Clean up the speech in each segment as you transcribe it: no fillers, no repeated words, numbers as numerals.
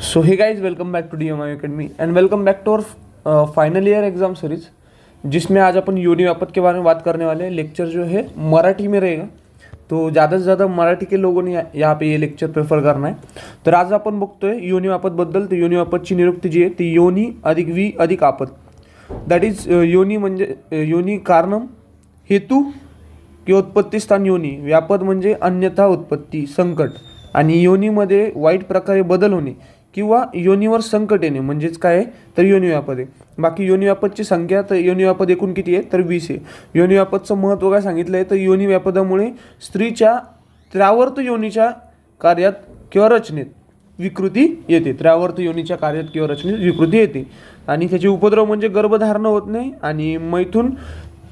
So hey guys, welcome back to DMI Academy and welcome back to our final year exam series, जिसमें आज अपन योनि व्यापद के बारे में बात करने वाले हैं। लेक्चर जो है मराठी में रहेगा, तो ज़्यादा से ज़्यादा मराठी के लोगों ने यहाँ पे ये लेक्चर प्रेफर करना है। तर आज आपण बघतोय योनि व्यापदबद्दल। तर योनि व्यापदची निरुक्ती जी आहे ती योनी अधिक वी अधिक आपद, दॅट इज योनी म्हणजे योनी कारणम, हेतू किंवा उत्पत्ती स्थान योनी, व्यापद म्हणजे अन्यथा उत्पत्ती संकट, आणि योनीमध्ये वाईट प्रकारे बदल होणे किंवा योनीवर संकट येणे म्हणजेच काय आहे तर योनी व्यापद आहे। बाकी योनी व्यापदची संख्या, तर योनी व्यापद एकूण किती आहे तर 20 आहे। योनी व्यापदचं महत्त्व काय सांगितलं आहे तर योनी व्यापदामुळे स्त्रीच्या त्रावर्त योनीच्या कार्यात किंवा रचनेत विकृती येते। त्रावर्त योनीच्या कार्यात किंवा रचनेत विकृती येते, आणि त्याचे उपद्रव म्हणजे गर्भधारण होत नाही आणि मैथून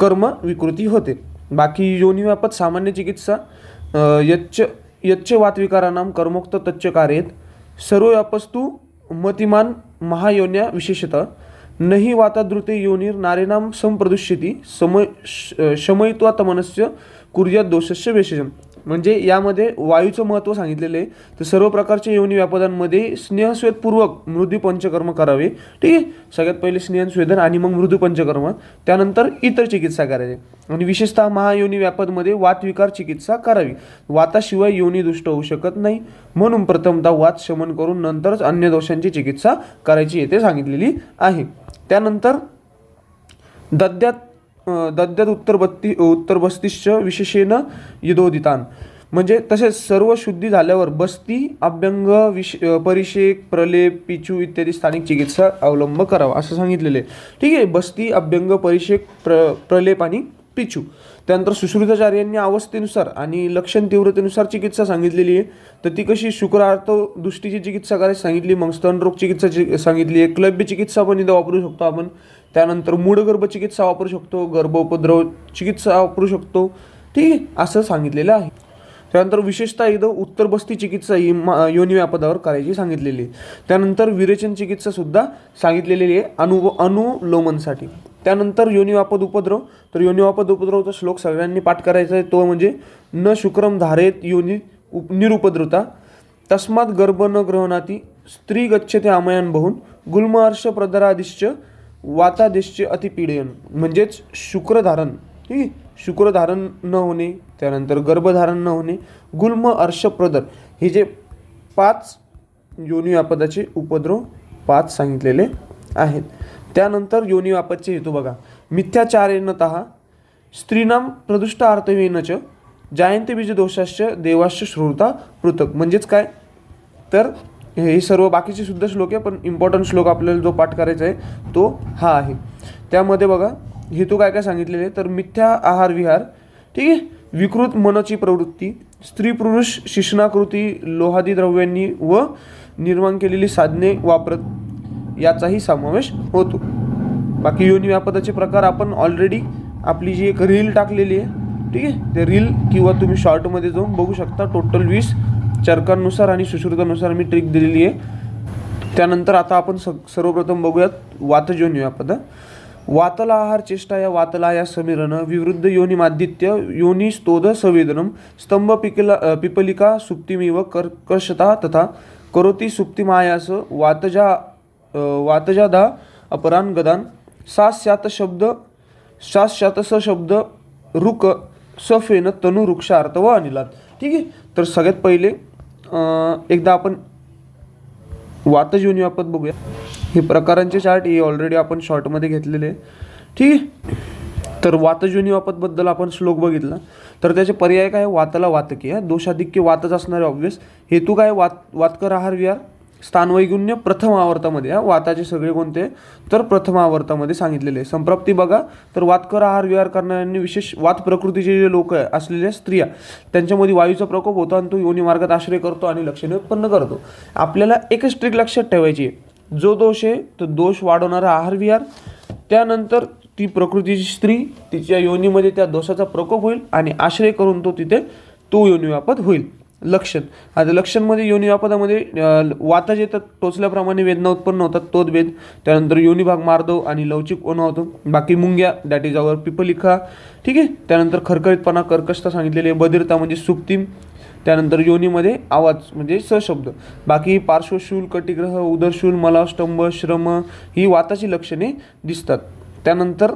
कर्म विकृती होते। बाकी योनी व्यापद सामान्य चिकित्सा यच्च वातविकारानाम कर्मोक्त तच्च कार्येत सर्व व्यापस्तु मतिमान महायोन्या विशेषतः नहि वातादृते योनिर नारेनाम संप्रदुष्यती शमयित्वातमनस्य कुर्यात दोषस्य विशेषम। म्हणजे यामध्ये वायूचं महत्त्व सांगितलेलं आहे। तर सर्व प्रकारच्या योनी व्यापदांमध्ये स्नेहस्वेदपूर्वक मृदू पंचकर्म करावे। ठीक आहे, सगळ्यात पहिले स्नेहस्वेदन आणि मग मृदू पंचकर्म, त्यानंतर इतर चिकित्सा करायची, आणि विशेषतः महायोनी व्यापदमध्ये वातविकार चिकित्सा करावी। वाताशिवाय योनी दुष्ट होऊ शकत नाही, म्हणून प्रथमतः वात शमन करून नंतरच अन्य दोषांची चिकित्सा करायची येथे सांगितलेली आहे। त्यानंतर दद्यात उत्तर बस्तीश्च विशेषेण यदोदितान, म्हणजे तसेच सर्व शुद्धी झाल्यावर बस्ती अभ्यंग परिषेक प्रलेप पिचू इत्यादी स्थानिक चिकित्सा अवलंब करावा असं सांगितलेले आहे। ठीक आहे, बस्ती अभ्यंग परिषेक प्रलेप आणि पिचू। त्यानंतर सुश्रुताचार्यांनी अवस्थेनुसार आणि लक्षण तीव्रतेनुसार चिकित्सा सांगितलेली आहे। तर ती कशी, शुक्रार्थ दृष्टीची चिकित्सा करायची सांगितली, मग स्तनरोग चिकित्सा सांगितली आहे, क्लब्य चिकित्सा पण इथं वापरू शकतो आपण। त्यानंतर मूढगर्भ चिकित्सा वापरू शकतो, गर्भोपद्रव चिकित्सा वापरू शकतो। ठीक आहे, असं सांगितलेलं आहे। त्यानंतर विशेषतः इथं उत्तर बस्ती चिकित्सा ही योनी व्यापदावर करायची सांगितलेली आहे। त्यानंतर विरेचन चिकित्सा सुद्धा सांगितलेली आहे अनुलोमनसाठी। त्यानंतर योनी व्यापद उपद्रव, तर योनी व्यापद उपद्रवचा श्लोक सगळ्यांनी पाठ करायचा आहे, तो म्हणजे न शुक्रम धारेत योनी निरुपद्रवता तस्मात् गर्भ न ग्रहणाती स्त्री गच्छते आमयान बहुन गुल्महर्ष प्रदरादिश्च वातादेशचे अतिपीडयन, म्हणजेच शुक्रधारण, ठीक आहे, शुक्रधारण न होणे, त्यानंतर गर्भधारण न होणे, गुल्म अर्शप्रदर, हे जे 5 योनी व्यापदाचे उपद्रव 5 सांगितलेले आहेत। त्यानंतर योनी व्यापदचे हेतू बघा, मिथ्याचारेणतः स्त्रीणाम प्रदुष्टार्थवेन च जायन्ते बीजदोषाश्च देवाश्च श्रुता पृथक, म्हणजेच काय तर हे सर्व बाकीचे सुद्धा श्लोक आहे, पण इम्पॉर्टंट श्लोक आपल्याला जो पाठ करायचा आहे तो हा आहे। त्यामध्ये बघा हेतू काय काय सांगितलेले आहे तर मिथ्या आहार विहार, ठीक आहे, विकृत मनाची प्रवृत्ती, स्त्री पुरुष शिक्षणाकृती लोहादी द्रव्यांनी व निर्माण केलेली साधने वापरत याचाही समावेश होतो। बाकी योनी व्यापदाचे प्रकार आपण ऑलरेडी आपली जी एक रील टाकलेली आहे, ठीक आहे, ते रील किंवा तुम्ही शॉर्टमध्ये जाऊन बघू शकता। टोटल 20 चरकांनुसार आणि सुश्रुतानुसार मी ट्रिक दिलेली आहे। त्यानंतर आता आपण सर्वप्रथम बघूयात वातज योनी व्यापद। वातला आहार चेष्टा या वातला या समीरण विवृद्ध योनी मादित्य योनी स्तोध संवेदनम स्तंभ पिपलिका सुप्तिमिव कर्कशता तथा करोती सुप्तिमायास वातजादा अपरान गदान सात शब्द रुक सफेन तनु वृक्षार्थ व अनिलात। ठीक आहे, तर सगळ्यात पहिले एकदा आपण वातज योनी व्यापद बघूया। हे प्रकारांचे चार्ट हे ऑलरेडी आपण शॉर्टमध्ये घेतलेले आहे। ठीक आहे, तर वातज योनी व्यापदबद्दल आपण श्लोक बघितला, तर त्याचे पर्याय काय, वातला वातकी, दोषाधिक्य वातच असणारे ऑब्वियस। हेतू काय, वातकर आहार विहार, स्थानवैगुण्य प्रथम आवर्तामध्ये, वाताचे सगळे कोणते तर प्रथम आवर्तामध्ये सांगितलेले आहे। संप्राप्ती बघा, तर वातकर आहार विहार करणाऱ्यांनी विशेष वात प्रकृतीचे जे लोक असलेल्या स्त्रिया त्यांच्यामध्ये वायूचा प्रकोप होतो आणि तो योनी मार्गात आश्रय करतो आणि लक्षणे उत्पन्न करतो। आपल्याला एकच ट्रिक लक्षात ठेवायची आहे, जो दोष आहे तो दोष वाढवणारा आहार विहार, त्यानंतर ती प्रकृतीची स्त्री तिच्या योनीमध्ये त्या दोषाचा प्रकोप होईल आणि आश्रय करून तो योनी व्यापद होईल। लक्षण, आता लक्षणमध्ये योनी व्यापदामध्ये वाताचे तर टोचल्याप्रमाणे वेदना उत्पन्न होतात, तोच भेद। त्यानंतर योनी भाग मार्दव आणि लवचिकपणा होतो। बाकी मुंग्या, दॅट इज आवर पिपलिका, ठीक आहे। त्यानंतर खरखरीतपणा, कर्कशता सांगितलेली आहे। बधिरता म्हणजे सुप्ती, त्यानंतर योनीमध्ये आवाज म्हणजे सशब्द. बाकी पार्श्वशूल, कटिग्रह, उदरशूल, मलास्तंभ, श्रम ही वाताची लक्षणे दिसतात. त्यानंतर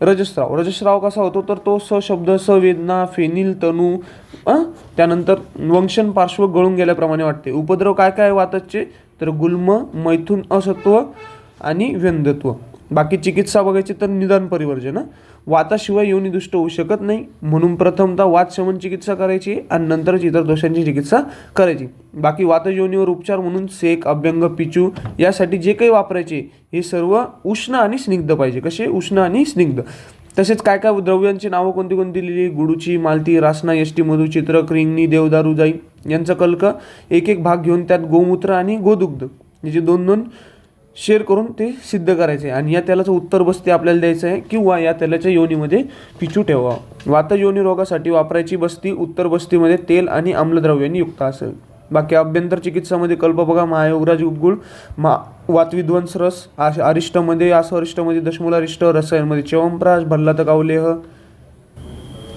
रजस्राव. रजस्राव कसा होतो तर तो सशब्द, सवेदना, फेनील तणू, त्यानंतर वंशन पार्श्व गळून गेल्याप्रमाणे वाटते. उपद्रव काय काय वाताचे तर गुल्म, मैथुन, असत्व आणि व्यंधत्व. बाकी चिकित्सा बघायची तर निदान परिवर्जन. वाताशिवाय योनी दुष्ट होऊ शकत नाही, म्हणून प्रथमतः वात शमन चिकित्सा करायची आणि नंतरच इतर दोषांची चिकित्सा करायची. बाकी वात योनीवर उपचार म्हणून सेक, अभ्यंग, पिचू यासाठी जे काही वापरायचे हे सर्व उष्ण आणि स्निग्ध पाहिजे. कसे? उष्ण आणि स्निग्ध. तसेच काय काय द्रव्यांची नावं कोणती कोणती लिहिली? गुडूची, मालती, रासना, यष्टी, मधु, चित्रक, रिंगणी, देवदारू, जाई यांचा कल्क एक एक भाग घेऊन त्यात गोमूत्र आणि गोदुग्ध याचे 2-2 शेअर करून ते सिद्ध करायचे आणि या तेलाचं उत्तर बस्ती आपल्याला द्यायचं आहे किंवा या तेलाच्या योनीमध्ये पिचू ठेवा. वात योनी रोगासाठी वापरायची बस्ती उत्तर बस्तीमध्ये तेल आणि आम्लद्रव्यांनी युक्त असेल. बाकी अभ्यंतर चिकित्सामध्ये कल्प बघा, महायोगराज उपगुळ, वातविध्वंस रस, अरिष्टमध्ये असअरिष्टमध्ये दशमूलारिष्ट, रसायनमध्ये च्यवनप्राश, भल्लातक अवलेह,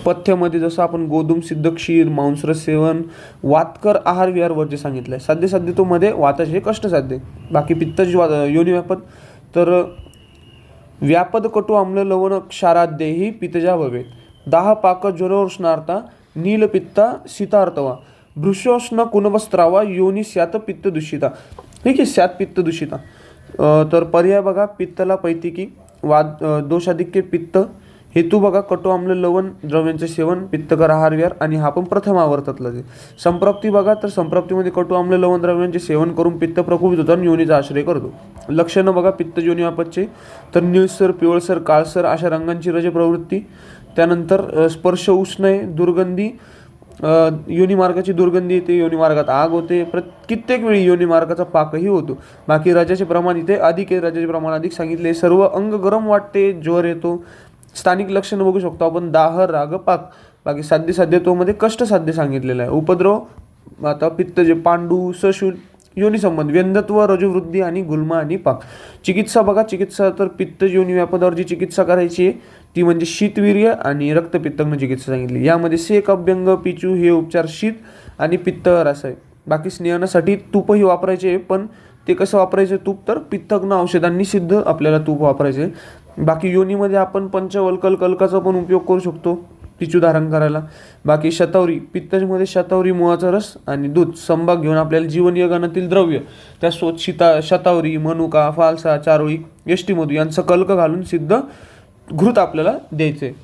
पथ्यमध्ये जसं आपण गोधूम सिद्ध क्षीर, मांसरस सेवन, वातकर आहार विहार वर जे सांगितलं आहे. साध्य तो मध्ये वाताचे कष्ट साध्य. बाकी पित्ताची योनी व्यापद तर व्यापद कटु आम्ल लवण क्षाराद्य ही पित्तजा भवेत. दाह पाक ज्वरोष्णार्था नीलपित्ता सीतार्थवा भृशोष्ण कुणवस्त्रावा योनी स्यात पित्त दूषिता. ठीक आहे, स्यात पित्त दूषिता. तर पर्याय बघा, पित्तला पैतिकी, दोषाधिक्य पित्त, हेतू बघा कटु आम्ल लवण द्रव्यांचे सेवन, पित्तकर आहार विहार आणि हा पण प्रथम आवर्तातला जे. संप्राप्ती बघा, तर संप्राप्तीमध्ये कटु आम्ल लवण द्रव्यांचे सेवन करून पित्त प्रकोपित होतो आणि योनीचा आश्रय करतो. लक्षणं बघा पित्त योनी वापदचे तर निळसर, पिवळसर, काळसर अशा रंगांची रज प्रवृत्ती. त्यानंतर स्पर्श उष्ण आहे, दुर्गंधी, योनी मार्गाची दुर्गंधी येते, योनी मार्गात आग होते, कित्येक वेळी योनी मार्गाचा पाकही होतो. बाकी रजाचे प्रमाण इथे अधिक आहे, रजाचे प्रमाण अधिक सांगितले. सर्व अंग गरम वाटते, ज्वर येतो. स्थानिक लक्षण बघू शकतो आपण, दाह, राग, पाक. बाकी साध्य कष्ट साध्य सांगितलेलं आहे. उपद्रव आता पित्त जे पांडू, सशूल, योनी संबंध, व्यंधत्व, रजोवृद्धी आणि गुल्म आणि पाक. चिकित्सा बघा, चिकित्सा तर पित्त योनी व्यापदावर जी चिकित्सा करायची आहे ती म्हणजे शीतवीर्य आणि रक्तपित्तग्न चिकित्सा सांगितली. यामध्ये सेक, अभ्यंग, पिचू हे उपचार शीत आणि पित्त रस आहे. बाकी स्नेहनासाठी तूपही वापरायचे, पण ते कसं वापरायचं तूप तर पित्तग्न औषधांनी सिद्ध आपल्याला तूप वापरायचे. बाकी योनीमध्ये आपण पंचवल्कल कल्काचा पण उपयोग करू शकतो पिचू धारण करायला. बाकी शतावरी, पित्तामध्ये शतावरी मुळाचा रस आणि दूध संभाग घेऊन आपल्याला जीवन यज्ञातील द्रव्य त्या शतावरी, मनुका, फालसा, चारोळी, यष्टीमधू यांचा कल्क घालून सिद्ध घृत आपल्याला द्यायचे.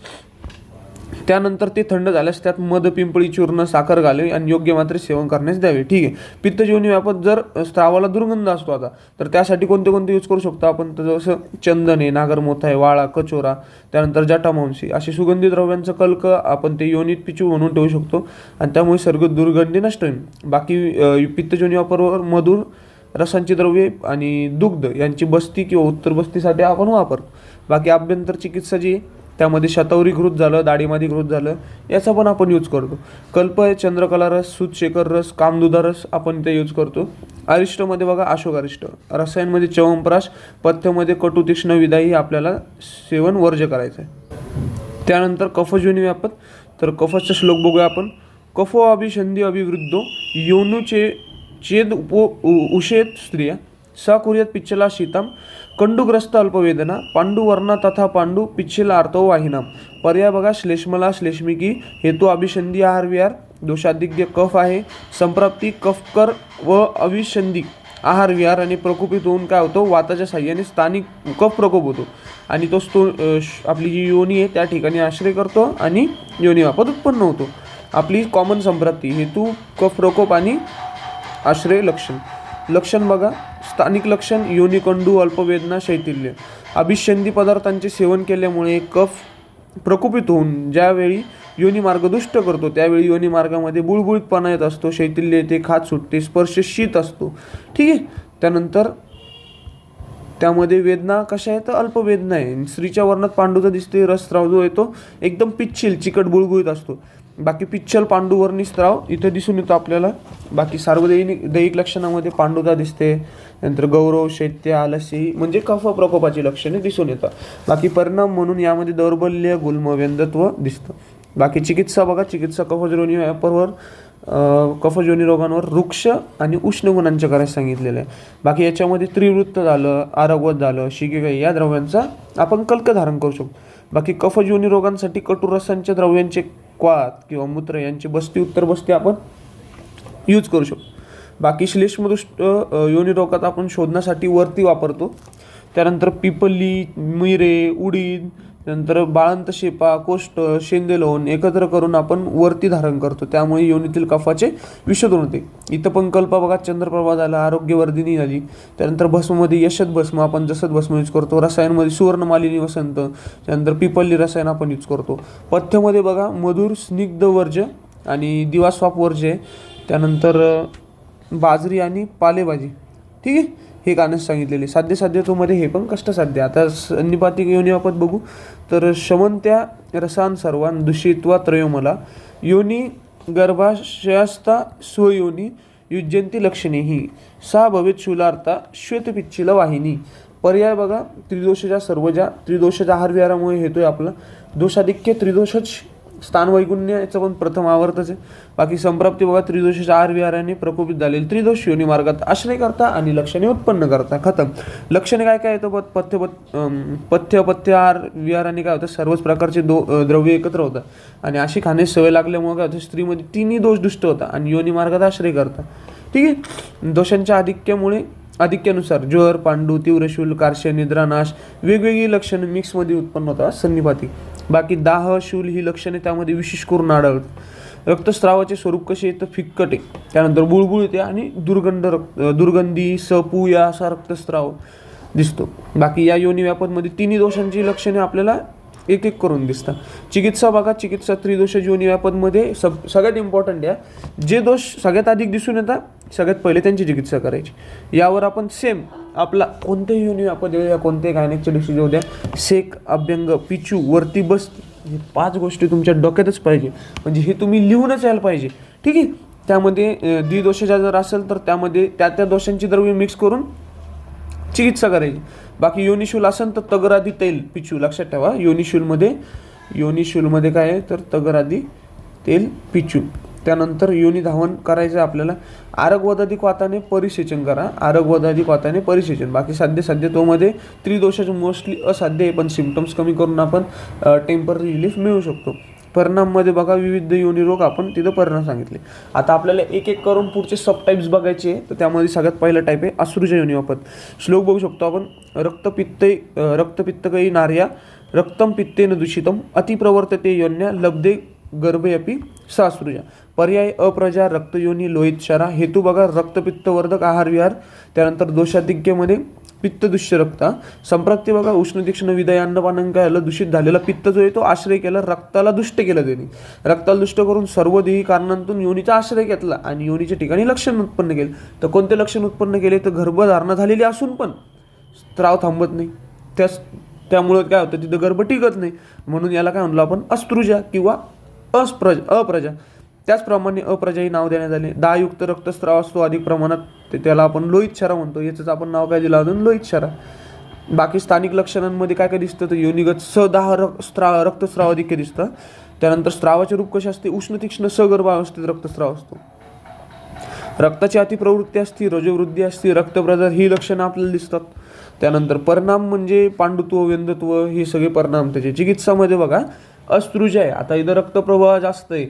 त्यानंतर ते थंड झाल्यास त्यात मध, पिंपळी चूर्ण, साखर घालावी आणि योग्य मात्रे सेवन करण्यास द्यावे. ठीक आहे. पित्त योनी व्यापत जर स्त्रावाला दुर्गंध असतो आता तर त्यासाठी कोणते यूज करू शकतो आपण तर जसं चंदन आहे, नागरमोथा आहे, वाळा, कचोरा, त्यानंतर जटामांसी अशी सुगंधी द्रव्यांचं कल्क आपण ते योनीत पिचू म्हणून ठेवू शकतो आणि त्यामुळे सर्व दुर्गंधी नष्ट होईल. बाकी पित्त योनी वापरावर मधुर रसांची द्रव्ये आणि दुग्ध यांची बस्ती किंवा उत्तर बस्तीसाठी आपण वापरतो. बाकी अभ्यंतर चिकित्सा जी त्यामध्ये शतावरी घृत झालं, दाढीमादी घृत झालं याचा पण आपण यूज करतो. कल्प आहे, चंद्रकला रस, सूतशेखर रस, कामदुधा रस आपण ते यूज करतो. अरिष्टमध्ये बघा अशोकारिष्ट, रसायनमध्ये च्यवनप्राश, पथ्यमध्ये कटु तीक्ष्ण विधाई आपल्याला सेवन वर्ज्य करायचं आहे. त्यानंतर कफजोनी व्यापत तर कफाचा श्लोक बघूया आपण. कफो अभिषंधी अभिवृद्धो योनुचे चेद उषेत स्त्रिया सा कुर्यात पिच्छला शीताम कंडुग्रस्त अल्पवेदना पांडुवर्णा तथा पांडू पिच्छला आर्तव वाहिनाम. पर्याय बघा श्लेष्मला, श्लेष्मिकी, हेतू अभिषंधी आहार विहार, दोषाधिक्य कफ आहे, संप्राप्ती कफकर व अभिषंधी आहार विहार आणि प्रकोपित होऊन काय होतो वाताच्या साह्याने स्थानिक कफ प्रकोप होतो आणि तो आपली जी योनी आहे त्या ठिकाणी आश्रय करतो आणि योनी वापत उत्पन्न होतो. आपली कॉमन संप्राप्ती, हेतू कफ प्रकोप आणि आश्रय लक्षण बघा. स्थानिक लक्षण योनिकंडू, अल्पवेदना, शैथिल्य. अभिषंधी पदार्थांचे सेवन केल्यामुळे कफ प्रकोपित होऊन ज्यावेळी योनी मार्ग दुष्ट करतो त्यावेळी योनी मार्गामध्ये बुळबुळीतपणा येत असतो, शैथिल्य येते, खाज सुटते, स्पर्श शीत असतो. ठीक आहे. त्यानंतर त्यामध्ये वेदना कशा आहेत तर अल्पवेदना आहे. स्त्रीच्या वर्णात पांडुता दिसते, रसस्राव जो येतो एकदम पिच्छिल चिकट बुळबुळीत असतो. बाकी पिच्छल पांडुवर्णी स्त्राव इथं दिसून येतो आपल्याला. बाकी सार्वदैनिक लक्षणामध्ये पांडुता दिसते, नंतर गौरव, शैत्य, आलस्य म्हणजे कफ प्रकोपाची लक्षणे दिसून येतात. बाकी परिणाम म्हणून यामध्ये दौर्बल्य, गुल्म, व्यंधत्व दिसतं. बाकी चिकित्सा बघा, चिकित्सा कफजरोनी व्यापारावर कफजोनी रोगांवर वृक्ष आणि उष्ण गुणांचे करायला सांगितलेलं आहे. बाकी याच्यामध्ये त्रिवृत्त झालं, आरगवत झालं, शिकेकाई या द्रव्यांचा आपण कल्क धारण करू शकतो. बाकी कफजोनी रोगांसाठी कटू रसांच्या द्रव्यांचे क्वाथ किंवा मूत्र यांची बस्ती उत्तर बस्ती आपण यूज करू शकतो. बाकी श्लेष्मदुष्ट योनी रोगात आपण शोधण्यासाठी वरती वापरतो. त्यानंतर पिपली, मिरे, उडीद, नंतर बाळंत शेपा, कोष्ट, शेंदेलोन एकत्र करून आपण वरती धारण करतो. त्यामुळे योनीतील कफाचे विशोधन होते. इथं पण कल्प बघा, चंद्रप्रभा झाला, आरोग्यवर्धिनी झाली. त्यानंतर भस्ममध्ये यशद भस्म आपण जसद भस्म यूज करतो. रसायनमध्ये सुवर्णमालिनी वसंत, त्यानंतर पिपल्ली रसायन आपण यूज करतो. पथ्यमध्ये बघा मधुर स्निग्ध वर्ज्य आणि दिवास्वाप वर्ज्य, त्यानंतर बाजरी आणि पालेभाजी. ठीक आहे, हे गाणं सांगितलेले. साध्यतोमध्ये हे पण कष्टसाध्य. आता सन्निपातिक योनी वापत बघू तर शमंत्या रसान सर्वान दूषित्वा त्रयोमला योनी गर्भाशयस्था स्वयोनी युज्यंती लक्षणे ही सा भवेत शूलार्था श्वेतपिच्छिला वाहिनी. पर्याय बघा, त्रिदोषाच्या सर्वजा, त्रिदोषाच्या आहार विहारामुळे हेतोय आपला दोषाधिक्य, त्रिदोषच स्थान वैगुण्य याचं पण प्रथम आवर्तच आहे. बाकी संप्राप्ती बघा, त्रिदोषाच्या आहार विहाराने प्रकोपित झालेले त्रिदोष योनी मार्गात आश्रय करता आणि लक्षणे उत्पन्न करता. खतम. लक्षणे काय काय येतं, पथ्य आहार विहाराने काय होतं, सर्वच प्रकारचे द्रव्य एकत्र होतात आणि अशी खाण्याची सवय लागल्यामुळे काय होतं, स्त्रीमध्ये तिन्ही दोष दुष्ट होता आणि योनी मार्गात आश्रय करता. ठीक आहे. दोषांच्या आधिक्यानुसार ज्वर, पांडू, तीव्रशूल, कार्श्य, निद्रानाश वेगवेगळी लक्षणे मिक्समध्ये उत्पन्न होतात सन्निपातिक. बाकी दाह, शूल ही लक्षणे त्यामध्ये विशेष करून आढळतात. रक्तस्रावाचे स्वरूप कसे येतं, फिक्कट आहे, त्यानंतर बुळबुळ येते आणि दुर्गंधी, सपूया असा रक्तस्राव दिसतो. बाकी या योनी व्यापदमध्ये तिन्ही दोषांची लक्षणे आपल्याला एक एक करून दिसतात. चिकित्सा बघा, चिकित्सा त्रिदोष योनी व्यापदमध्ये सगळ्यात इम्पॉर्टंट आहे, जे दोष सगळ्यात अधिक दिसून येतात सगळ्यात पहिले त्यांची चिकित्सा करायची. यावर आपण सेम आपला कोणत्याही योनी व्यापद येऊ द्या, कोणत्याही गायनेकच्या डिसीज येऊ द्या, सेक, अभ्यंग, पिचू, वरती बस, हे 5 गोष्टी तुमच्या डोक्यातच पाहिजे. म्हणजे हे तुम्ही लिहूनच यायला पाहिजे. ठीक आहे. त्यामध्ये द्विदोषाच्या जर असेल तर त्यामध्ये त्या दोषांची द्रव्य मिक्स करून चिकित्सा करायची. बाकी योनिशूल असेल तर तगरादी तेल, पिचू लक्षात ठेवा. योनिशूलमध्ये काय आहे तर तगरादी तेल, पिचू. त्यानंतर योनी धावन करायचं आपल्याला. आरगवदाधिक वाताने परिसेचन करा, आरगवदाधिक वाताने परिसेचन. बाकी साध्य त्रिदोषाचे मोस्टली असाध्य आहे, पण सिम्पटम्स कमी करून आपण टेम्पररी रिलीफ मिळू शकतो. परिणाममध्ये बघा, विविध योनी रोग आपण तिथं परिणाम सांगितले. आता आपल्याला एक एक करून पुढचे सब टाईप्स बघायचे. तर त्यामध्ये सगळ्यात पहिला टाईप आहे अश्रुज योनी वापत. श्लोक बघू शकतो आपण. रक्तपित्तकई नार्या रक्तम पित्तेन दूषितम अतिप्रवर्तते योन्या लब्धे गर्भेअपि सासृजा. पर्याय अप्रजा, रक्तयोनी, लोहित क्षरा. हेतू बघा, रक्तपित्तवर्धक आहार विहार. त्यानंतर दोषाधिक्यमध्ये पित्तदुष्य रक्त. संप्राप्ती बघा, उष्ण तीक्ष्ण विदय अन्नपानं काय झालं, दूषित झालेला पित्त जो आहे तो आश्रय केला, रक्ताला दुष्ट केलं त्यांनी. रक्ताला दुष्ट करून सर्व देही कारणांतून योनीचा आश्रय घेतला आणि योनीच्या ठिकाणी लक्षण उत्पन्न केले. तर कोणते लक्षण उत्पन्न केले, तर गर्भधारणा झालेली असून पण स्त्राव थांबत नाही, त्यामुळं काय होतं, तिथं गर्भ टिकत नाही. म्हणून याला काय म्हणलो आपण, अस्तृजा किंवा अप्रजा. त्याचप्रमाणे अप्रजा ही नाव देण्यात आले. दायुक्त रक्तस्राव असतो अधिक प्रमाणात, त्याला आपण लोहित क्षरा म्हणतो. याचंच आपण नाव काय दिलं अजून, लोहित क्षरा. बाकी स्थानिक लक्षणांमध्ये काय काय दिसतं, तर योनिगत सदाह रक्तस्राव अधिक दिसतं. त्यानंतर स्त्रावाचे रूप कसे असते, उष्ण तीक्ष्ण सगर्भावस्थेत रक्तस्राव असतो. रक्ताची अतिप्रवृत्ती असते, रजोवृद्धी असते, रक्तप्रदाह ही लक्षणं आपल्याला दिसतात. त्यानंतर परिणाम म्हणजे पांडुत्व, व्यंधत्व हे सगळे परिणाम त्याचे. चिकित्सामध्ये बघा, अस्तृज आहे, आता इथं रक्तप्रवाह जास्त आहे,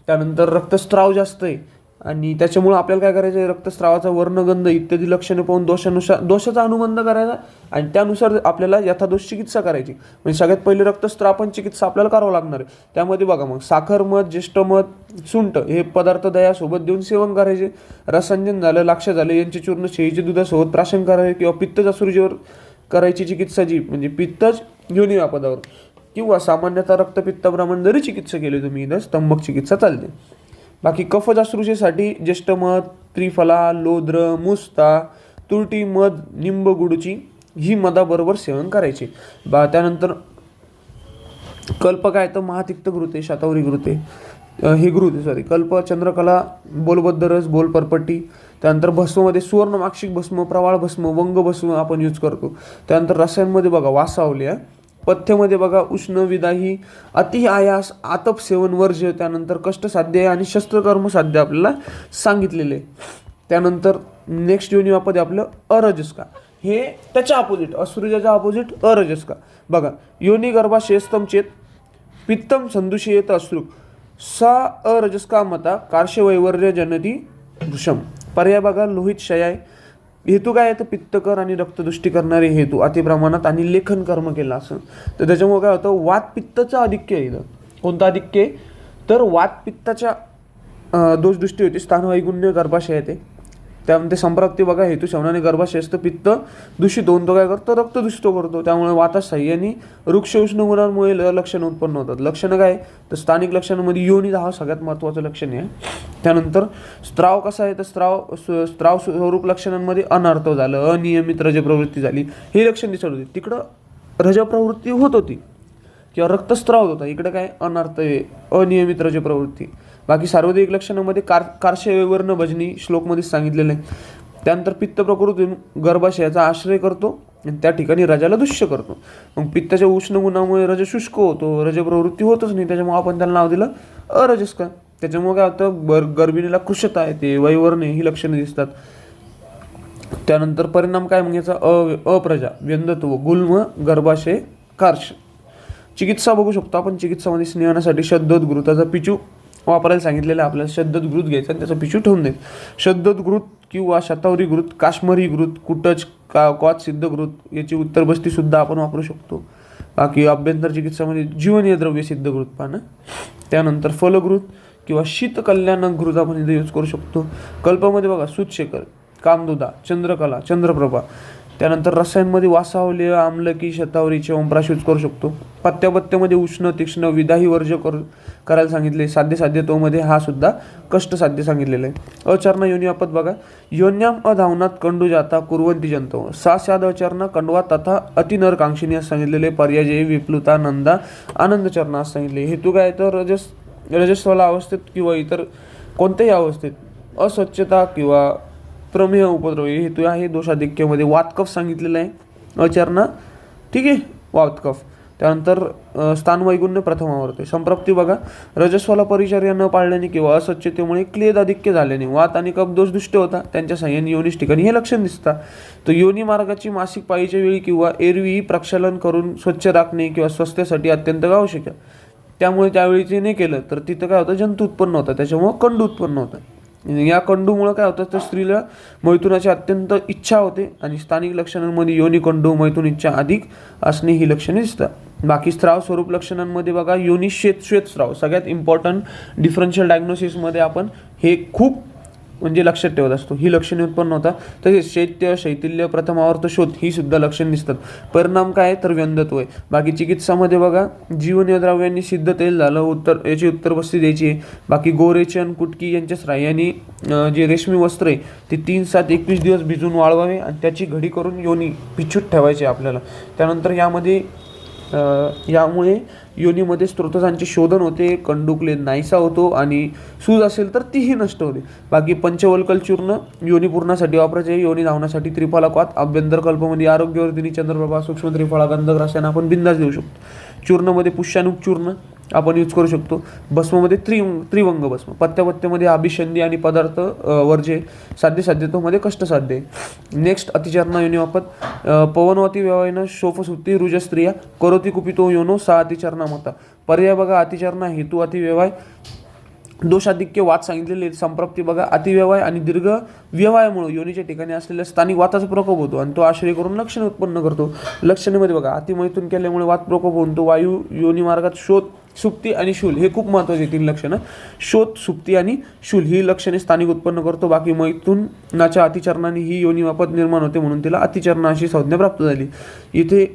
त्यानंतर रक्तस्राव जास्त आहे आणि त्याच्यामुळं आपल्याला काय करायचं आहे, रक्तस्रावाचा वर्णगंध इत्यादी लक्षणे पाहून दोषाचा अनुबंध करायचा आणि त्यानुसार आपल्याला यथादोष चिकित्सा करायची. म्हणजे सगळ्यात पहिले रक्तस्त्रापन चिकित्सा आपल्याला करावं लागणार आहे. त्यामध्ये बघा मग साखर, मध, ज्येष्ठ मध, सुंठ हे पदार्थ दह्यासोबत देऊन सेवन करायचे. रसांजन झालं, लाक्ष झालं यांचे चूर्ण शेळीच्या दुधासोबत प्राशन करावे किंवा पित्तज अश्रुजीवर करायची चिकित्सा जी म्हणजे पित्तज योनी व्यापदावर किंवा सामान्यतः रक्तपित्ताप्रमाणे जरी चिकित्सा केली तुम्ही इथं स्तंभक चिकित्सा चालते. बाकी कफज अश्रुजेसाठी ज्येष्ठ मध, त्रिफला, लोद्र, मुस्ता, तुरटी, मध, निंब गुडची ही मधाबरोबर सेवन करायचे. त्यानंतर कल्प काय तर महातिक्त घृते, शतावरी घृते, हे घृते कल्प, चंद्रकला, बोलबद्ध रस, बोल परपट्टी. त्यानंतर भस्ममध्ये सुवर्ण माक्षिक भस्म, प्रवाळ भस्म, वंग भस्म आपण यूज करतो. त्यानंतर रसायनमध्ये बघा, वासावल्या, पथ्यमध्ये बघा उष्णविदाही, अति आयास, आतप सेवन वर्ज्य, त्यानंतर कष्टसाध्य आणि शस्त्रकर्म साध्य आपल्याला सांगितलेले. त्यानंतर नेक्स्ट योनिवापद आहे आपलं अरजस्का. हे त्याच्या अपोजिट, असुरुजाच्या अपोजिट अरजस्का. बघा योनी गर्भाशयस्तम चेत पित्तम संदुषयेत अश्रुक सा अरजस्का मता कार्शवैवर्य जनती वृषम. पर्याय बघा लोहित क्षय. हेतू काय आहे तर पित्तकर आणि रक्तदुष्टी करणारे हेतू अतिप्रमाणात आणि लेखन कर्म केलं असं. तर त्याच्यामुळे काय होतं वात पित्ताचं आधिक्य आहे. इथं कोणतं आधिक्य आहे तर वात पित्ताच्या दोषदृष्टी होती. स्थानवैगुण्य गर्भाशय येते. त्यामध्ये संप्राप्ती बघा हेतू शवनाने गर्भाशयस्थ पित्त दूषित होऊन तो काय करतो रक्तदूषित करतो. त्यामुळे वातास साह्याने वृक्ष उष्ण गुणांमुळे लक्षणं उत्पन्न होतात. लक्षणं काय तर स्थानिक लक्षणांमध्ये योनी हा सगळ्यात महत्त्वाचं लक्षण आहे. त्यानंतर स्त्राव कसा आहे तर स्त्राव स्वरूप लक्षणांमध्ये अनर्थ झालं, अनियमित रजप्रवृत्ती झाली, हे लक्षण दिसत होते. तिकडं रजप्रवृत्ती होत होती किंवा रक्तस्त्राव होता, इकडे काय अनर्थ आहे, अनियमित रजप्रवृत्ती. बाकी सार्वत्रिक लक्षणामध्ये कार्शवैवर्ण भजनी श्लोकमध्ये सांगितलेलं आहे. त्यानंतर पित्त प्रकृती गर्भाशयाचा आश्रय करतो आणि त्या ठिकाणी रजाला दुष्य करतो. मग पित्ताच्या उष्ण गुणामुळे रज शुष्क होतो, रजप्रवृत्ती होतच नाही, त्याच्यामुळे आपण त्याला नाव दिलं अरजस्का. त्याच्यामुळे काय होतं गर्भिणीला कृशता येते, वैवर्णे ही लक्षणं दिसतात. त्यानंतर परिणाम काय मग याचा अप्रजा, व्यंधत्व, गुल्म, गर्भाशय, कार्श. चिकित्सा बघू शकतो आपण. चिकित्सामध्ये स्नेहनासाठी शब्दोद्घृताचा पिचू वापरायला सांगितलेलं आहे. आपल्याला शब्दोद्घृत घ्यायचा आणि त्याचा पिचू ठेवून द्यायचा. शब्दोद्घृत किंवा शतावरी घृत, काश्मीरी घृत, कुटच, क्वाथ सिद्ध घृत याची उत्तरबस्ती सुद्धा आपण वापरू शकतो. बाकी अभ्यंतर चिकित्सामध्ये जीवनीय द्रव्य सिद्ध घृत पानं. त्यानंतर फलघृत किंवा शीतकल्याण घृत आपण इथे यूज करू शकतो. कल्पामध्ये बघा सूतशेखर, कामदुधा, चंद्रकला, चंद्रप्रभा. त्यानंतर रसायनमध्ये वासावले, आम्लकी, शतावरी, च्यवनप्राश यूज करू शकतो. पथ्यमध्ये उष्ण, तीक्ष्ण, विदाही वर्ज्य करायला सांगितले. साध्यत्वामध्ये हा सुद्धा कष्टसाध्य सांगितलेलं आहे. अचरण योनिवापद बघा योन्याम अधावनात कंडू जाता कुर्वंती जंतव सा स्याद अचरणा कंडवा तथा अतिनरकांक्षिणी असं सांगितलेले. पर्याय विप्लुता, नंदा, आनंदचरणा असं सांगितले. हेतू काय तर रजस्वला अवस्थेत किंवा इतर कोणत्याही अवस्थेत अस्वच्छता किंवा प्रमेय उपद्रव हे हेतू आहे. दोषाधिक्यामध्ये वातकफ सांगितलेलं आहे. अचरणा ठीक आहे वातकफ. त्यानंतर स्थानवैगुण्य प्रथम आवडते. संप्राप्ती बघा रजस्वाला परिचर्या न पाळल्याने किंवा अस्वच्छतेमुळे क्लेद आधिक्य झाल्याने वात आणि कफ दोष दुष्ट होता. त्यांच्या साह्याने योनीस ठिकाणी हे लक्षण दिसतात. तर योनी मार्गाची मासिक पाळीच्या वेळी किंवा एरवी प्रक्षालन करून स्वच्छ राखणे किंवा स्वास्थ्यासाठी अत्यंत आवश्यक आहे. त्यामुळे त्यावेळी ते नाही केलं तर तिथं काय होतं जंतू उत्पन्न होतं, त्याच्यामुळं कंडू उत्पन्न होतं. या कंडूमुळं काय होतं तर स्त्रीला मैथुनाची अत्यंत इच्छा होते आणि स्थानिक लक्षणांमध्ये योनी कंडू, मैथुन इच्छा अधिक असणे ही लक्षणे दिसतात. बाकी स्त्राव स्वरूप लक्षणांमध्ये बघा योनी श्वेतस्राव सगळ्यात इम्पॉर्टंट डिफरन्शियल डायग्नोसिसमध्ये आपण हे खूप म्हणजे लक्षात ठेवत असतो. ही लक्षणे उत्पन्न होतात. तसेच शैत्य, शैथिल्य, प्रथम आवर्त शोध ही सुद्धा लक्षणे दिसतात. परिणाम काय तर व्यंधत्व आहे. बाकी चिकित्सामध्ये बघा जीवनीय द्रव्यांनी सिद्ध तेल झालं, याची उत्तरबस्ती द्यायची आहे. बाकी गोरेचन, कुटकी यांच्या सहाय्याने जे रेशमी वस्त्र आहे ते 3, 7, 21 दिवस भिजून वाळवावे आणि त्याची घडी करून योनी पिच्छूट ठेवायची आपल्याला. त्यानंतर यामुळे योनीमध्ये स्त्रोतांचे शोधन होते, कंडूक्लेद नाहीसा होतो आणि सूज असेल तर तीही नष्ट होते. बाकी पंचवल्कल चूर्ण योनी पूर्णासाठी वापरायचे. योनी धावण्यासाठी त्रिफला क्वाथ, अभ्यंतर कल्पमध्ये आरोग्यवर्धिनी, चंद्रप्रभा, सूक्ष्म त्रिफळा, गंधक रसायन आपण बिंदास देऊ शकतो. चूर्णमध्ये पुष्यानुक चूर्ण आपण यूज करू शकतो. भस्ममध्ये त्रिवंग भस्म. पथ्यमध्ये अभिषंधी आणि पदार्थ वर्जे. साध्यत्वामध्ये कष्टसाध्य आहे. नेक्स्ट अतिचरणा योनिवापद पवनवती व्यवहारानं शोफसुत्ती रुजस्त्रिया करोती कुपितो योनो सा अतिचरणा मता. पर्याय बघा अतिचरणा हेतू अतिव्यवहाय, दोषाधिक्य वात सांगितलेले. संप्राप्ती बघा अतिव्यवहाय आणि दीर्घ व्यवहायामुळे योनीच्या ठिकाणी असलेल्या स्थानिक वाताचा प्रकोप होतो आणि तो आश्रय करून लक्षण उत्पन्न करतो. लक्षणेमध्ये बघा अतिमैथून केल्यामुळे वात प्रकोप होऊन तो वायू योनी मार्गात शोध, सुप्ती आणि शूल हे खूप महत्त्वाचे 3 लक्षणं. शोध, सुप्ती आणि शूल ही लक्षणे स्थानिक उत्पन्न करतो. बाकी मैथुनाच्या अतिचरणाने ही योनिवापद निर्माण होते म्हणून तिला अतिचरणा अशी संज्ञा प्राप्त झाली. इथे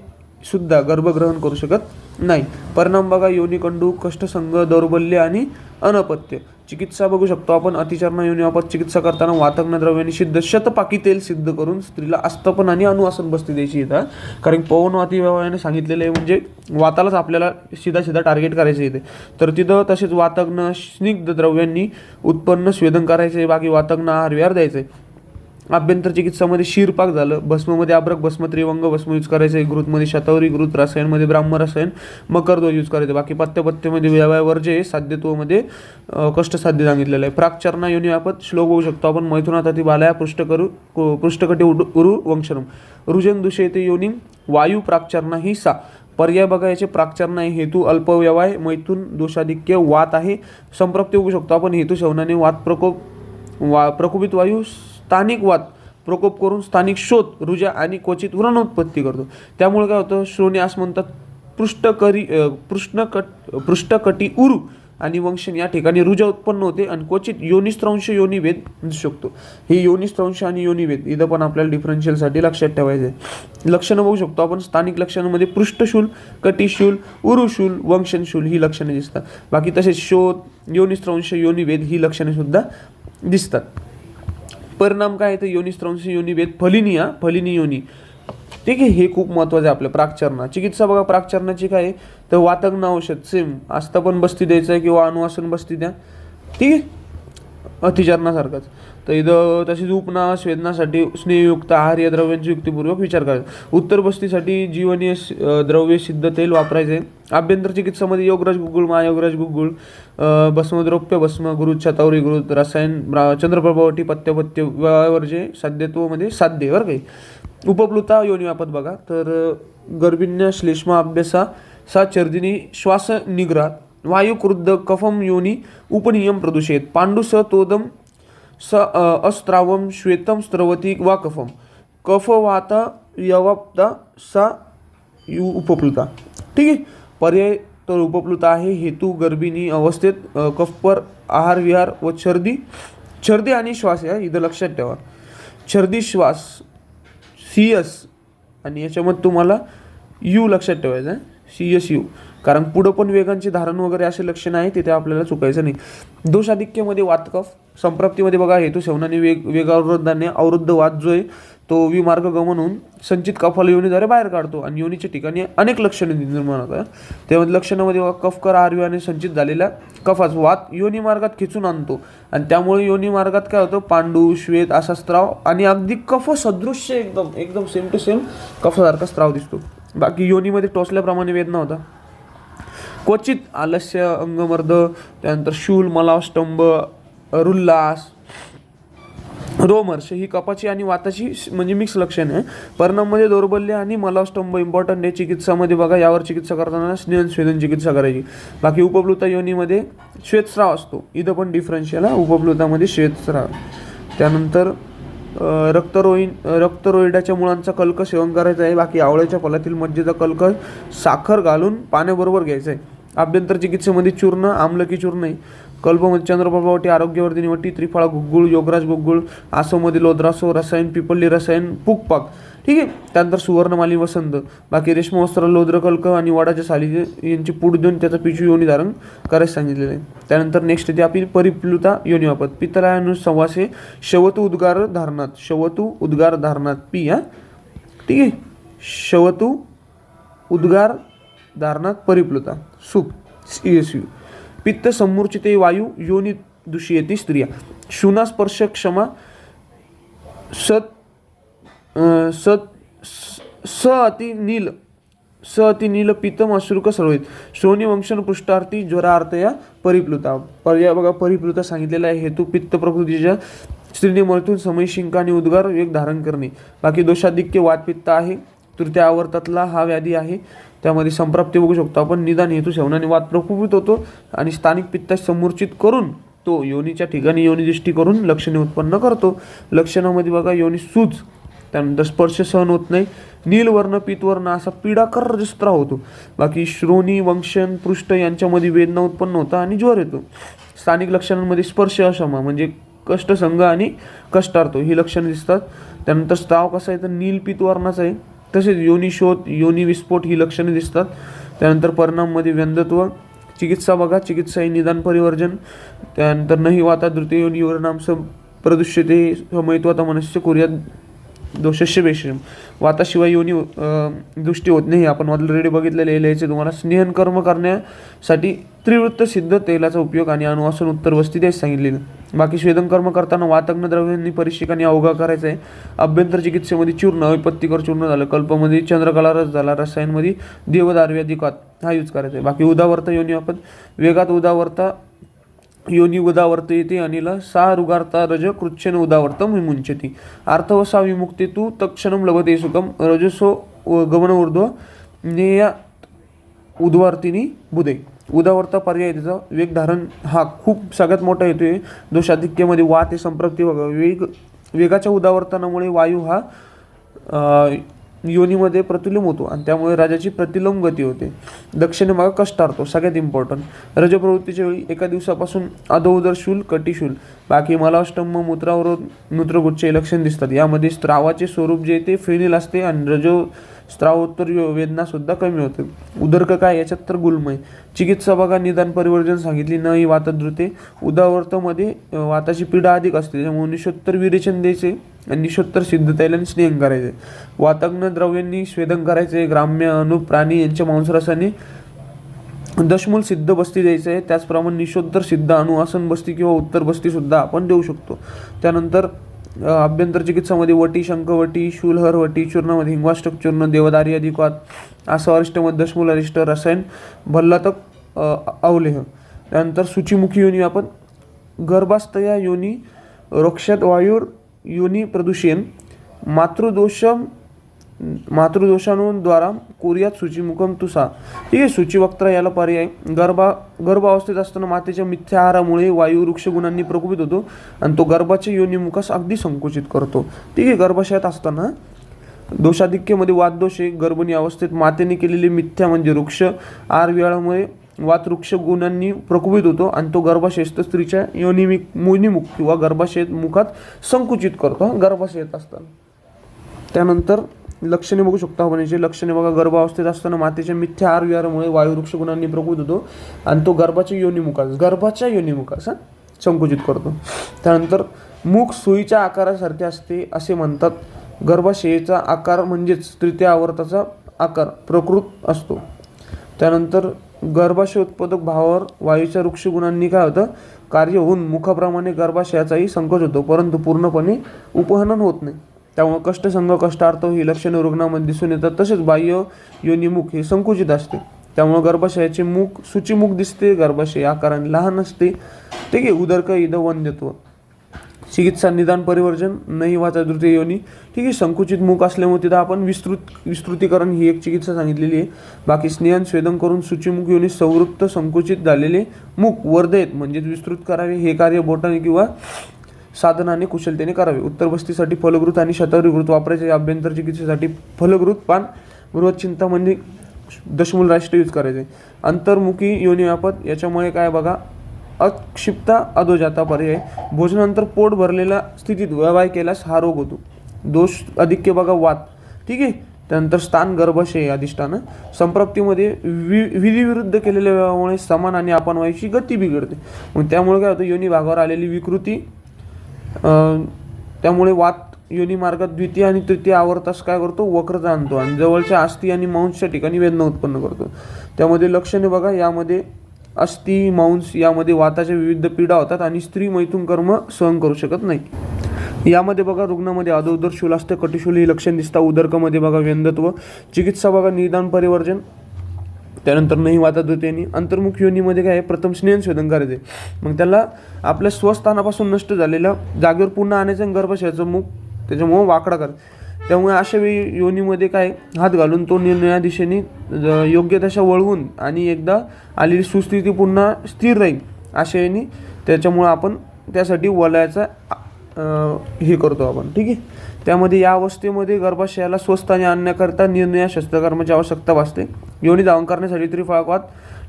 सुद्धा गर्भग्रहण करू शकत नाही. परिणाम बघा योनिकंडू, कष्टसंग, दौर्बल्य आणि अनपत्य. चिकित्सा बघू शकतो आपण. अतिचरणा योनिवापद चिकित्सा करताना वातग्न द्रव्याने सिद्ध शतपाकी तेल सिद्ध करून स्त्रीला आस्तपन आणि अनुवासन बस्ती द्यायची येतात. कारण पवनवाती व्यवहाराने सांगितलेलं आहे म्हणजे वातालाच आपल्याला सीधा टार्गेट करायचं येते. तर तिथं तसेच वातग्न स्निग्ध द्रव्यांनी उत्पन्न स्वेदन करायचे. बाकी वातग्न आहार विहार द्यायचे. आभ्यंतर चिकित्सामध्ये क्षीरपाक झालं, भस्ममध्ये अभ्रक भस्म, त्रिवंग भस्म यूज करायचं आहे, घृतमध्ये शतावरी घृत, रसायनमध्ये ब्राह्म रसायन, मकरध्वज यूज करायचं. बाकी पथ्यमध्ये व्यवहारवर्ज्य, साध्यत्वमध्ये कष्टसाध्य सांगितलेलं आहे. प्राकचरणा योनी व्यापत श्लोक होऊ शकतो आपण. मैथुनाताती बालाया पृष्ठकटी उरु वंशनम रुजन दूषयते योनी वायू प्राकचरणा ही सा. पर्याय बघा याचे. प्राकचरणा आहे हेतू अल्पव्यवाय, मैथून दोषाधिक्य, वात आहे. संप्रप्ती होऊ शकतो आपण. हेतू सेवनाने वात प्रकोपित वायू स्थानिक वात प्रकोप करून स्थानिक शोथ, रुजा आणि क्वचित व्रणोत्पत्ती करतो. त्यामुळे काय होतं, श्रोणी असं म्हणतात पृष्ठकटी उरु आणि वंशन या ठिकाणी रुजा उत्पन्न होते आणि क्वचित योनिस्त्रंश योनिभेद दिसू शकतो. हे योनिस्त्रंश आणि योनिभेद इथं पण आपल्याला डिफरन्शियलसाठी लक्षात ठेवायचं आहे. लक्षणं बघू शकतो आपण. स्थानिक लक्षणांमध्ये पृष्ठशूल, कटिशूल, उरुशूल, वंशनशूल ही लक्षणे दिसतात. बाकी तसेच शोध, योनिस्त्रंश, योनिभेद ही लक्षणे सुद्धा दिसतात. परिणाम काय आहे तर योनिस्त्रंश, योनिभेद, फलिनी योनी. ठीक आहे, हे खूप महत्त्वाचं आहे आपल्या प्राकचरणा. चिकित्सा बघा प्राकचरणाची काय आहे तर वातग्न औषध सेम आस्था पण बस्ती द्यायचं आहे किंवा अनुवासन बस्ती द्या. ठीक आहे, अतिचरणासारखंच. तर इथं तसेच उपनास वेदनासाठी स्नेहयुक्त आहार्य द्रव्यांची युक्तिपूर्वक विचार करायचा. उत्तर बस्तीसाठी जीवनीय द्रव्य सिद्ध तेल वापरायचे. आभ्यंतर चिकित्सामध्ये योगराज गुगुळ, महायोगराज गुगुळ, भस्मद्रौप्य भस्म, घृत, शतावरी घृत, रसायन, चंद्रप्रभावटी, पथ्यपथ्य, व्यवहारवर्ज्य, साध्यत्वमध्ये साध्य बरं काही. उपप्लुता योनी व्यापत बघा तर गर्भिण्य श्लेष्मा अभ्यासा सा चर्दिनी श्वास निग्रहात वायू क्रुद्ध कफम योनी उपनियम प्रदूषित पांडुस तोदम स अस्त्रावम श्वेतम स्त्रवती वा कफम कफवाता यवाप्ता सा उपप्लुता. ठीक आहे, पर्याय तर उपप्लुता आहे. हेतू गर्भिणी अवस्थेत कफपर, आहार विहार व छर्दी आणि श्वास या इथं लक्षात ठेवा. छर्दी श्वास CS आणि याच्यामध्ये तुम्हाला यू लक्षात ठेवायचं आहे, CSU. कारण पुढं पण वेगांचे धारण वगैरे असे लक्षण आहे, तिथे आपल्याला चुकायचं नाही. दोषाधिक्यमध्ये वातकफ, संप्राप्तीमध्ये बघा हेतू सेवनाने वेगावृद्धाने अवरुद्ध वात जो आहे तो विमार्ग गमन होऊन संचित कफाला योनीद्वारे बाहेर काढतो आणि योनीच्या ठिकाणी अनेक लक्षणे निर्माण होतात. त्यामध्ये लक्षणामध्ये कफकर आहारविहाराने संचित झालेल्या कफाच वात योनी मार्गात खेचून आणतो आणि त्यामुळे योनी मार्गात काय होतं, पांडू, श्वेत असा स्त्राव आणि अगदी कफ सदृश्य एकदम सेम टू सेम कफासारखा स्त्राव दिसतो. बाकी योनीमध्ये टोचल्याप्रमाणे वेदना होता. क्वचित आलस्य, अंगमर्द, त्यानंतर शूल, मलावष्टंब, रुल्लास, रोमर्श ही कफाची आणि वाताची म्हणजे मिक्स लक्षणे आहे. परिणाममध्ये दौर्बल्य आणि मलावष्टंब इम्पॉर्टंट आहे चिकित्सामध्ये बघा. यावर चिकित्सा करताना स्नेहन चिकित्सा करायची. बाकी उपप्लुता योनीमध्ये श्वेतस्राव असतो. इथं पण डिफरन्शियल आहे, उपप्लुतामध्ये श्वेतस्राव. त्यानंतर रक्तरोहिडाच्या मुळांचा कल्क सेवन करायचा आहे. बाकी आवळ्याच्या फळातील मज्जेचा कल्क साखर घालून पाण्याबरोबर घ्यायचा आहे. आभ्यंतर चिकित्सेमध्ये चूर्ण, आमलकी चूर्ण आहे. कल्पमध्ये चंद्रप्रभावटी, आरोग्यवर्धिनी वटी, त्रिफळा गुगुळ, योगराज गुगुळ, आसोमध्ये लोद्रासो, रसायन, पिपल्ली रसायन, पुकपाक. ठीक आहे, त्यानंतर सुवर्णमाली वसंत. बाकी रेशमवस्त्र, लोद्रकल्क आणि वडाच्या साली यांची पूड देऊन त्याचा पिशू योनी धारण करायला सांगितलेलं आहे. त्यानंतर नेक्स्ट येते आपली परिप्लुता योनी वापत. पित्तलायानुसंवासे शवतू उद्गार धारणात पी. ठीक आहे, शवतू उद्गार धारणात परिप्लुता सुप CSU. पित्त संमूर्छिते वायू योनी दूषयती स्त्रिया. शूनास्पर्श क्षमा स अति नील पित्तम अश्रुक सर्वित. श्रोणी वंशन पृष्ठार्थी ज्वरार्थया परिप्लुता. पर्याय बघा, परिप्लुता सांगितलेला आहे. हेतू पित्त प्रकृतीच्या स्त्रीने मृत्यून समय शिंक आणि उद्गार वेग धारण करणे. बाकी दोषाधिक्य वातपित्त आहे. तृतीय आवर्तातला हा व्याधी आहे. त्यामध्ये संप्राप्ती बघू शकतो आपण. निदान हेतू सेवनाने वात प्रकोपित होतो आणि स्थानिक पित्तास समूर्छित करून तो योनीच्या ठिकाणी योनिदृष्टी करून लक्षणे उत्पन्न करतो. लक्षणामध्ये बघा योनी सूज, त्यानंतर स्पर्श सहन होत नाही, नीलवर्ण पित्तवर्ण असा पीडाकर स्त्राव होतो. बाकी श्रोणी, वंशन, पृष्ठ यांच्यामध्ये वेदना उत्पन्न होता आणि ज्वर येतो. स्थानिक लक्षणांमध्ये स्पर्श अक्षमा म्हणजे कष्टसंग आणि कष्टार्थ ही लक्षणे दिसतात. त्यानंतर स्त्राव कसा आहे तर नील पित्तवर्णाचा आहे. तसेच योनिशोथ, योनी विस्फोट ही लक्षणे दिसतात. त्यानंतर परिणाममध्ये व्यंधत्व. चिकित्सा बघा, चिकित्सा ही निदान परिवर्जन. त्यानंतर नाही वाता द्वितीय योनीवर नाम प्रदूष्यते समयत्वाता मनस्य कुर्यात दोषस्य बेशम. वाताशिवाय योनी दृष्टी होत नाही. आपण ऑलरेडी बघितलेले लिहायचे तुम्हाला. स्नेहन कर्म करण्यासाठी त्रिवृत्त सिद्ध तेलाचा उपयोग आणि अनुवासन उत्तर वस्ती द्यायला सांगितलेलं. बाकी स्वेदन कर्म करताना वातग्न द्रव्यांनी परिशिकाने अवघा करायचा आहे. अभ्यंतर चिकित्सेमध्ये चूर्ण ऐपत्तिकर चूर्ण झालं, कल्पमध्ये चंद्रकला रस झाला, रसायनमध्ये देवदारव्याधिकात हा यूज करायचा आहे. बाकी उदावर्त योनी आपण वेगात उदावर्ता योनी उदावर्त येते अनिल सा रुगार्ता रज कृच्छेन उदावर्तम विमुंचती अर्थवसा विमुक्ते तू तक्षणम लभते सुखम रजसो गमन ऊर्ध्व नेया उद्वार्तिनी बुधे. उदावर्ता पर्याय त्याचा वेग धारण हा खूप सगळ्यात मोठा येतोय. दोषाधिक्यामध्ये वात हे संप्रप्ती वेगाच्या उदावर्तनामुळे वायू हा योनीमध्ये प्रतिलोम होतो आणि त्यामुळे राजाची प्रतिलोम गती होते. दक्षिणे मागे कष्टार्थ सगळ्यात इम्पॉर्टंट. रजप्रवृत्तीच्या वेळी एका दिवसापासून अधोउदर शूल कटिशूल बाकी मलाष्टम मूत्रावरोध मूत्रगुच्छ हे लक्षण दिसतात. यामध्ये स्त्रावाचे स्वरूप जे ते फेनिल असते आणि रजो स्त्रावोत्तर वेदना सुद्धा कमी होते. उदरक काय याच्यात तर गुलमय. चिकित्सा बघा निदान परिवर्जन सांगितली न ही वातद्रुते. उदावर्तमध्ये वाताची पीडा अधिक असते त्यामुळे निषोत्तर विरेचन द्यायचे आणि निषोत्तर सिद्ध तैलाने स्नेहन करायचे. वातग्न द्रव्यांनी स्वेदन करायचे. ग्राम्य अनु प्राणी यांच्या मांसरसाने दशमूल सिद्ध बस्ती द्यायचं आहे. त्याचप्रमाणे निषोत्तर सिद्ध अनुवासन बस्ती किंवा उत्तर बस्ती सुद्धा आपण देऊ शकतो. त्यानंतर अभ्यंतर चिकित्सामध्ये वटी शंखवटी शूलहर वटी चूर्णामध्ये हिंगवाष्टक चूर्ण देवदारी अधिकवात असं अरिष्टमध्ये दशमूल अरिष्ट रसायन भल्लातक अवलेह. त्यानंतर सूचीमुखी योनी आपण गर्भास्तया योनी रोक्षात वायूर योनी प्रदूषण मातृदोषाणूद्वारा कुर्यात सूचीमुखम तुसा. ठीक आहे. सूचीवक्ता याला पर्याय गर्भावस्थेत असताना मातेच्या मिथ्या आहारामुळे वायू वृक्ष गुणांनी प्रकोपित होतो आणि तो गर्भाच्या योनिमुखास अगदी संकुचित करतो. ठीक आहे. गर्भाशयात असताना दोषाधिक्यामध्ये वातदोष आहे. गर्भिणी अवस्थेत मातेने केलेली मिथ्या म्हणजे वृक्ष आहार विहारामुळे वात वृक्ष गुणांनी प्रकोपित होतो आणि तो गर्भाशयस्थ स्त्रीच्या योनिमुख किंवा गर्भाशय मुखात संकुचित करतो गर्भाशयात असताना. त्यानंतर लक्षणे बघू शकतो आपण. याची लक्षणे बघा. गर्भावस्थेत असताना मातेच्या मिथ्या आहार विहारामुळे वायू वृक्ष गुणांनी प्रकोपित होतो आणि तो गर्भाच्या योनिमुखास संकुचित करतो. त्यानंतर मुख सुईच्या आकारासारखे असते असे म्हणतात. गर्भाशयाचा आकार म्हणजेच तृतीय आवर्ताचा आकार प्रकृत असतो. त्यानंतर गर्भाशय उत्पादक भावावर वायूच्या वृक्ष गुणांनी काय होतं कार्य होऊन मुखाप्रमाणे गर्भाशयाचाही संकोच होतो परंतु पूर्णपणे उपहनन होत नाही. त्यामुळे कष्टसंग कष्टार्थ ही लक्षणे रुग्णामध्ये दिसून येतात. तसेच बाह्य योनिमुख हे संकुचित असते त्यामुळे गर्भाशयाचे मुख सूचीमुख दिसते. गर्भाशय आकाराने लहान असते. ठीक आहे. उदरक इद वंद्यत्व. चिकित्सा निदान परिवर्जन नाही वाचा तृतीय योनी. ठीक आहे. संकुचित मुख असल्यामुळे तिथं आपण विस्तृतीकरण ही एक चिकित्सा सांगितलेली आहे. बाकी स्नेहन स्वेदन करून सूचीमुख योनी संवृत्त संकुचित झालेले मुख वर्धेत म्हणजेच विस्तृत करावे. हे कार्य बोटाने किंवा साधनाने कुशलतेने करावे. उत्तर बस्तीसाठी फलगृत आणि शतगृत वापरायचे. अभ्यंतर चिकित्सेसाठी फलगृत पान बृहत चिंतामणी दशमूल राष्ट्र यूज करायचे. अंतर्मुखी योनी वापत याच्यामुळे काय बघा अक्षिप्ता अधोजाता पर्याय. भोजनानंतर पोट भरलेल्या स्थितीत व्यवहार केल्यास हा रोग होतो. दोष अधिक्य बघा वात. ठीक आहे. त्यानंतर स्थान गर्भाशय अधिष्ठान. संप्राप्तीमध्ये विधिविरुद्ध केलेल्या व्यवहारामुळे समान आणि अपनवायची गती बिघडते. मग त्यामुळे काय होतं योनी भागावर आलेली विकृती त्यामुळे वात योनी मार्गात द्वितीय आणि तृतीय आवर्तास काय करतो वक्रता आणतो आणि जवळच्या अस्थि आणि मांसच्या ठिकाणी वेदना उत्पन्न करतो. त्यामध्ये लक्षणे बघा. यामध्ये अस्थि मांस यामध्ये वाताच्या विविध पीडा होतात आणि स्त्री मैथुन कर्म सहन करू शकत नाही. यामध्ये बघा रुग्णामध्ये अधोउदर शूल असते कटिशूल ही लक्षण दिसतात. उदरकामध्ये बघा व्यंधत्व. चिकित्सा बघा निदान परिवर्जन. त्यानंतर नाही वाताद्वितीयानी. अंतर्मुख योनीमध्ये काय आहे प्रथम स्नेहन शोधन करायचे. मग त्याला आपल्या स्वस्थानापासून नष्ट झालेल्या जागेवर पुन्हा आणायचं आणि गर्भाशयाचं मुख त्याच्यामुळं वाकडा करायचं. त्यामुळे अशा वेळी योनीमध्ये काय हात घालून तो निर्णया दिशेने योग्य दशा वळवून आणि एकदा आलेली सुस्थिती पुन्हा स्थिर राहील अशा वेळी त्याच्यामुळं आपण त्यासाठी वलयाचा हे करतो आपण. ठीक आहे. त्यामध्ये या अवस्थेमध्ये गर्भाशयाला स्वस्थाने आणण्याकरता निर्णया शस्त्रकर्माची आवश्यकता भासते. योनी धावन करण्यासाठी त्रिफळकवात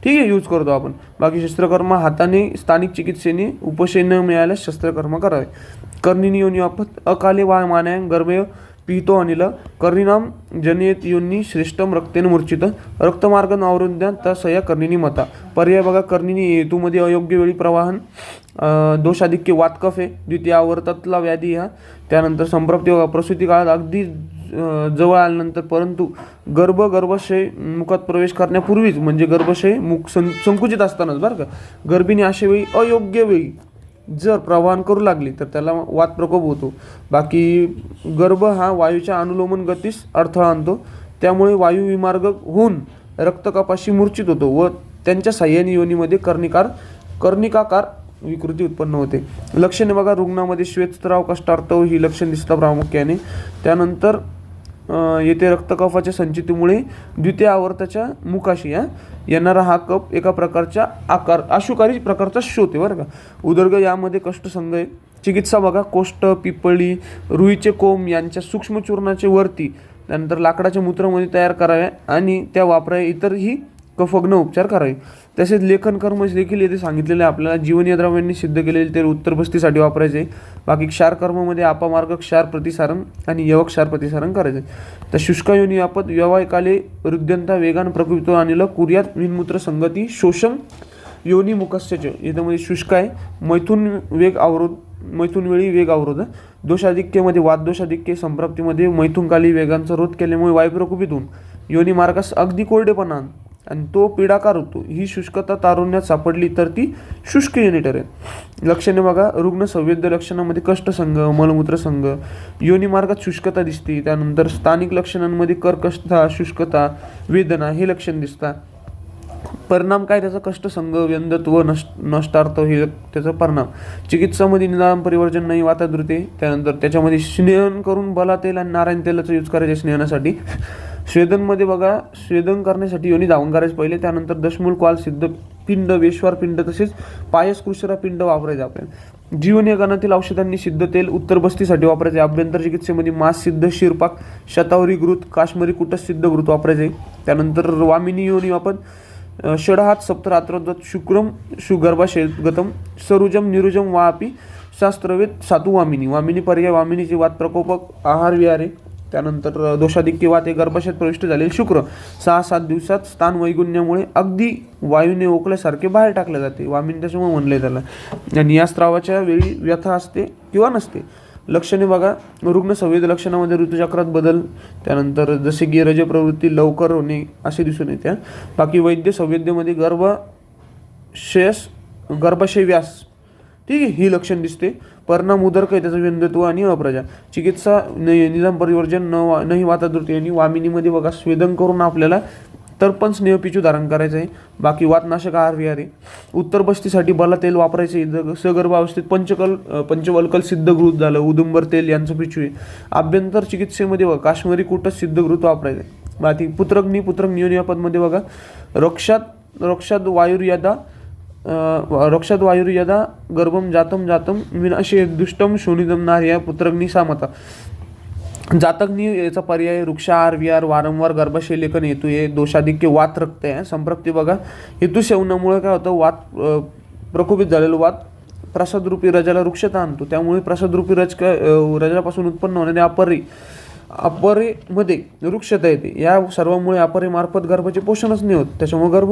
ठीक आहे यूज करतो आपण. बाकी शस्त्रकर्म हाताने स्थानिक चिकित्सेने उपशय न मिळाल्यास शस्त्रकर्म करावे. कर्णिनी योनी वापत अकाले वायमानाय गर्भय पिहितो अनिल कर्णिनाम जनयेत योनी श्रेष्ठम रक्तेन मूर्छित रक्तमार्ग अवरुद्ध्या तसया कर्णिनी मता. पर्याय बघा. कर्णिनी हेतूमध्ये अयोग्य वेळी प्रवाहन दोषाधिक्य वातकफ आहे द्वितीय आवर्तातला व्याधी हा. त्यानंतर संप्राप्ती बघा प्रसूती काळात अगदी जवळ आल्यानंतर, परंतु गर्भाशय मुखात प्रवेश करण्यापूर्वीच, म्हणजे गर्भाशय मुख संकुचित असतानाच बरं का, गर्भिणी अशा वेळी अयोग्य वेळी जर प्रवाहन करू लागली तर त्याला वात प्रकोप होतो. बाकी गर्भ हा वायूच्या अनुलोमन गतीस अडथळा आणतो, त्यामुळे वायू विमार्ग होऊन रक्तकपाशी मूर्छित होतो व त्यांच्या साह्याने योनीमध्ये कर्णिकाकार विकृती उत्पन्न होते. लक्षणे बघा, रुग्णामध्ये श्वेतस्राव, कष्टार्तव ही लक्षण दिसतात प्रामुख्याने. त्यानंतर येथे रक्तकफाच्या संचितीमुळे द्वितीय आवर्ताच्या मुखाशी येणारा हा कप एका प्रकारच्या आशुकारी प्रकारचा शोथ आहे बरं का. उदरग यामध्ये कष्टसंग आहे. चिकित्सा बघा, कोष्ठ, पिपळी, रुईचे कोंब यांच्या सूक्ष्म चूर्णाचे वरती, त्यानंतर लाकडाच्या मूत्रामध्ये तयार करावे आणि त्या वापरावे. इतरही कफग्न उपचार करावे. तसेच लेखन कर्म देखील येथे सांगितलेले आपल्याला. जीवनीय द्रव्यांनी सिद्ध केलेले तेल उत्तरबस्तीसाठी वापरायचे. बाकी क्षार कर्ममध्ये अपामार्ग क्षार प्रतिसारण आणि यवक क्षार प्रतिसारण करायचे. तर शुष्कायोनी आपत व्यवहायकाले हृद्यंता वेगान प्रकृतो आणलं कुर्यात विनमूत्र संगती शोषण योनी मुखस्यच. याच्यामध्ये शुष्क आहे, मैथून वेळी वेग अवरोध. दोषाधिक्यमध्ये वाददोषाधिक्य संप्राप्तीमध्ये मैथुनकाली वेगांचा रोध केल्यामुळे वायुप्रकोपित होऊन योनी मार्गास अगदी कोरडेपणा आणि तो पीडाकार होतो. ही शुष्कता तारुण्यात सापडली तर ती शुष्क योनी ठरेल. लक्षणे बघा, रुग्ण संवेद्य लक्षणामध्ये कष्टसंग, मलमूत्रसंग, योनी मार्गात शुष्कता दिसते. त्यानंतर स्थानिक लक्षणांमध्ये कर्कशता, शुष्कता, वेदना हे लक्षण दिसतात. परिणाम काय त्याचा, कष्टसंग, व्यंधत्व, नष्टार्थ हे त्याचा परिणाम. चिकित्सामध्ये निदान परिवर्जन नाही, वातादृते. त्यानंतर त्याच्यामध्ये स्नेहन करून बला तेल आणि नारायण तेलाचा यूज करायचे स्नेहनासाठी. स्वेदनमध्ये बघा, स्वेदन करण्यासाठी योनी धावून करायचं पहिले. त्यानंतर दशमूल, क्वाल, सिद्ध पिंड, वेश्वार पिंड तसेच पायस कृशरा पिंड वापरायचे आपल्याला. जीवनीय गणातील औषधांनी सिद्ध तेल उत्तरबस्तीसाठी वापरायचे. अभ्यंतर चिकित्सेमध्ये मास सिद्ध, शिरपाक, शतावरी घृत, काश्मीरी कुटस सिद्ध घृत वापरायचे. त्यानंतर वामिनी योनी वापर षडहात सप्तरात्रोदत शुक्रम गर्भाशयगतम सरुजम निरुजम वापी शास्त्रवेद सातू वामिनी पर्याय वामिनीचे वात प्रकोपक आहार विहारे. त्यानंतर दोषाधिक्य वात हे गर्भाशयात प्रविष्ट झालेले शुक्र 6-7 दिवसात स्थान वैगुण्यामुळे अगदी वायूने ओकल्यासारखे बाहेर टाकले जाते. वामिनी त्याच्यामुळे म्हणले त्याला. आणि या स्त्रावाच्या वेळी व्यथा असते किंवा नसते. लक्षणे बघा, रुग्ण संवेद लक्षणामध्ये ऋतुचक्रात बदल, त्यानंतर जसे की रज प्रवृत्ती लवकर होणे असे दिसून येते. बाकी वैद्य संवेद्यमध्ये गर्भाशय व्यास, ठीक आहे, ही लक्षण दिसते. परिणाम उदरक आहे, त्याचं व्यंधत्व आणि अप्रजा. चिकित्सा निदान परिवर्जन नाही वातादृती आणि वामिनीमध्ये बघा, स्वेदन करून आपल्याला तर्पण स्नेहपिचू धारण करायचं आहे. बाकी वातनाशक आहार विहारे. उत्तर बस्तीसाठी बला तेल वापरायचे. सगर्भावस्थेत पंचवल्कल सिद्ध घृत झालं, उदुंबर तेल यांचं पिचू आहे. आभ्यंतर चिकित्सेमध्ये बघा, काश्मीरी कुटस सिद्ध घृत वापरायचे. बाकी पुत्रग्नी योनियापदमध्ये बघा, रक्षात वायुर्यदा गर्भम जातम विनाशे दुष्टम शोनिदम नार्या पुत्रग्नी सामता. जातकनी याचा पर्याय वृक्ष आहार विहार, वारंवार गर्भाशय लेखन हेतू आहे. दोषाधिक्य वात रक्त आहे. संप्राप्ती बघा, हेतू सेवनामुळे काय होतं, वात प्रकोपित झालेलं वात प्रसादरूपी रजाला वृक्षता आणतो. त्यामुळे प्रसादरूपी रजापासून उत्पन्न होणारे अपरेमध्ये वृक्षता येते. या सर्वांमुळे अपरेमार्फत गर्भाचे पोषणच नाही होत, त्याच्यामुळे गर्भ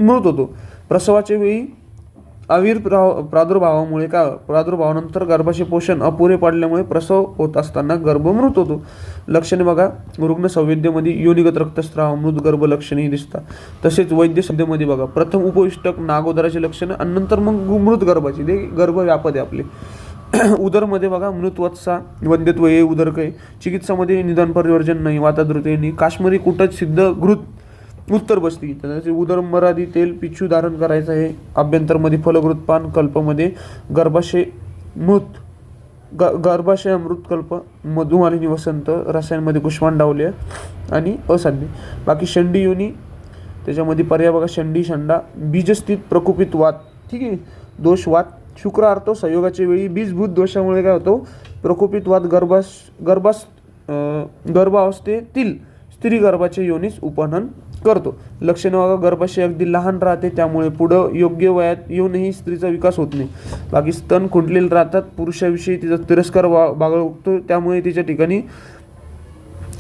मृत होतो. प्रसवाच्या वेळी प्रादुर्भावानंतर गर्भाचे पोषण अपुरे पडल्यामुळे प्रसव होत असताना गर्भ मृत होतो. लक्षणे बघा, रुग्ण संवेद्यमध्ये योनिगत रक्तस्राव, मृत गर्भ लक्षणे दिसतात. तसेच वैद्य संवेद्यमध्ये बघा, प्रथम उपविष्टक नागोदराचे लक्षणं आणि नंतर मग मृत गर्भाची, ते गर्भ व्यापद आहे आपले. उदरमध्ये बघा, मृतवत्सा, वंध्यत्व हे उदरक आहे. चिकित्सामध्ये निदान परिवर्जन नाही, वातादृते, काश्मीरी कुटच सिद्ध घृत उत्तर बसती. त्याचे उदरमरादी तेल पिच्छू धारण करायचं आहे. अभ्यंतरमध्ये फलघृत पान, कल्पमध्ये गर्भाशय अमृत कल्प, मधुमालिनी वसंत, रसायनमध्ये कुष्मांडावल्या आणि असाध्य. बाकी शंडी योनी, त्याच्यामध्ये पर्याय बघा, शंडी, शंडा, बीजस्थित प्रकुपित वात, ठीक आहे, दोष वात, शुक्र अर्थ संयोगाच्या वेळी बीजभूत दोषामुळे काय होतो, प्रकोपित वात गर्भावस्थेतील स्त्री गर्भाच्या योनीस उपहनन करतो. लक्षणे बघा, गर्भाशय अगदी लहान राहते, त्यामुळे पुढं योग्य वयात येऊनही स्त्रीचा विकास होत नाही. बाकी स्तन खुंटलेले राहतात, पुरुषाविषयी तिचा तिरस्कार बाळगतो, त्यामुळे तिच्या ठिकाणी